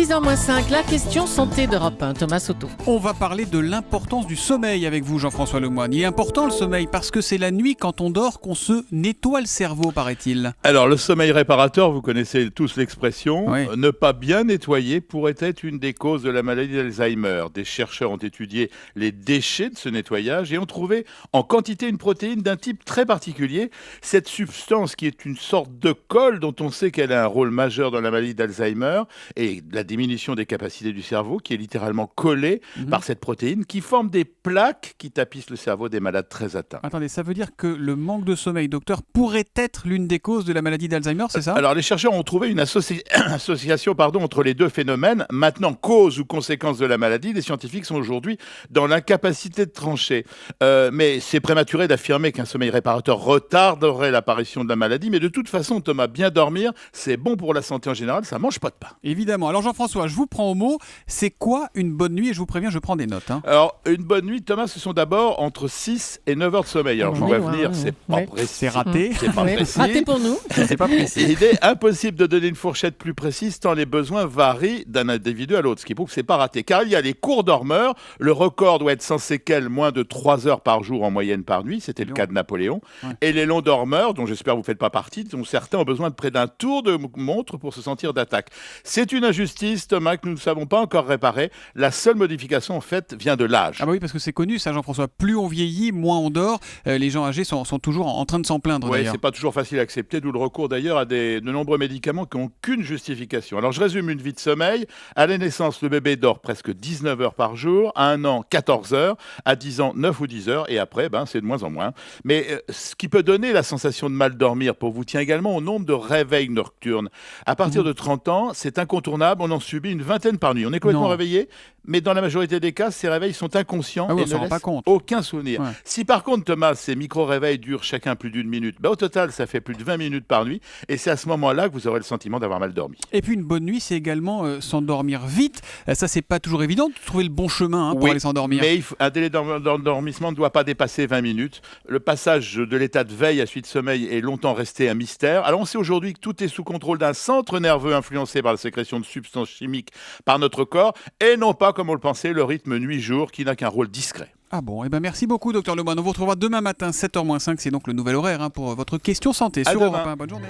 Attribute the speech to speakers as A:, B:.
A: 6h-5, la question santé d'Europe 1, Thomas Soto.
B: On va parler de l'importance du sommeil avec vous, Jean-François Lemoine. Il est important le sommeil parce que c'est la nuit quand on dort qu'on se nettoie le cerveau, paraît-il.
C: Alors le sommeil réparateur, vous connaissez tous l'expression,
B: Oui.
C: Ne pas bien nettoyer pourrait être une des causes de la maladie d'Alzheimer. Des chercheurs ont étudié les déchets de ce nettoyage et ont trouvé en quantité une protéine d'un type très particulier. Cette substance qui est une sorte de colle dont on sait qu'elle a un rôle majeur dans la maladie d'Alzheimer et la diminution des capacités du cerveau qui est littéralement collée par cette protéine qui forme des plaques qui tapissent le cerveau des malades très atteints.
B: Attendez, ça veut dire que le manque de sommeil, docteur, pourrait être l'une des causes de la maladie d'Alzheimer, c'est ça?
C: Alors les chercheurs ont trouvé une association entre les deux phénomènes. Maintenant, cause ou conséquence de la maladie, les scientifiques sont aujourd'hui dans l'incapacité de trancher. Mais c'est prématuré d'affirmer qu'un sommeil réparateur retarderait l'apparition de la maladie. Mais de toute façon, Thomas, bien dormir, c'est bon pour la santé en général, ça mange pas de pain.
B: Évidemment. Alors Jean-François, je vous prends au mot. C'est quoi une bonne nuit? Et je vous préviens, je prends des notes.
C: Alors, une bonne nuit, Thomas, ce sont d'abord entre 6 et 9 heures de sommeil. Alors, je vous
A: Oui,
C: venir, c'est pas précis.
B: C'est raté.
C: C'est pas précis.
A: Raté pour nous.
B: C'est pas précis.
C: Il est impossible de donner une fourchette plus précise tant les besoins varient d'un individu à l'autre, ce qui prouve que c'est pas raté. Car il y a les courts dormeurs, le record doit être sans séquelles, moins de 3 heures par jour en moyenne par nuit, c'était le cas de Napoléon.
B: Ouais.
C: Et les longs dormeurs, dont j'espère vous ne faites pas partie, dont certains ont besoin de près d'un tour de montre pour se sentir d'attaque. C'est une injustice, Thomas, que nous ne savons pas encore réparer. La seule modification, en fait, vient de l'âge.
B: Ah bah oui, parce que c'est connu ça, Jean-François. Plus on vieillit, moins on dort. Les gens âgés sont toujours en train de s'en plaindre
C: Oui,
B: d'ailleurs.
C: c'est pas toujours facile à accepter, d'où le recours d'ailleurs à de nombreux médicaments qui n'ont qu'une justification. Alors je résume une vie de sommeil. À la naissance, le bébé dort presque 19 heures par jour, à 1 an, 14 heures, à 10 ans, 9 ou 10 heures, et après, c'est de moins en moins. Mais ce qui peut donner la sensation de mal dormir pour vous tient également au nombre de réveils nocturnes. À partir de 30 ans, c'est incontournable, on en subit une vingtaine par nuit. On est complètement
B: Non.
C: réveillé, mais dans la majorité des cas, ces réveils sont inconscients
B: Ah oui, on
C: et
B: s'en
C: ne
B: rend pas
C: laissent
B: compte.
C: aucun souvenir.
B: Ouais.
C: Si par contre, Thomas, ces micro-réveils durent chacun plus d'une minute, au total, ça fait plus de 20 minutes par nuit. Et c'est à ce moment-là que vous aurez le sentiment d'avoir mal dormi.
B: Et puis une bonne nuit, c'est également s'endormir vite. Ça, c'est pas toujours évident de trouver le bon chemin pour
C: Oui,
B: aller s'endormir.
C: mais un délai d'endormissement ne doit pas dépasser 20 minutes. Le passage de l'état de veille à celui de sommeil est longtemps resté un mystère. Alors on sait aujourd'hui que tout est sous contrôle d'un centre nerveux influencé par la sécrétion de substances chimiques par notre corps et non pas, comme on le pensait, le rythme nuit-jour qui n'a qu'un rôle discret.
B: Ah bon, eh ben merci beaucoup, docteur Lemoine. On vous retrouvera demain matin, 7h-5. C'est donc le nouvel horaire pour votre question santé
C: À
B: sur
C: demain.
B: Europe 1. Bonne journée.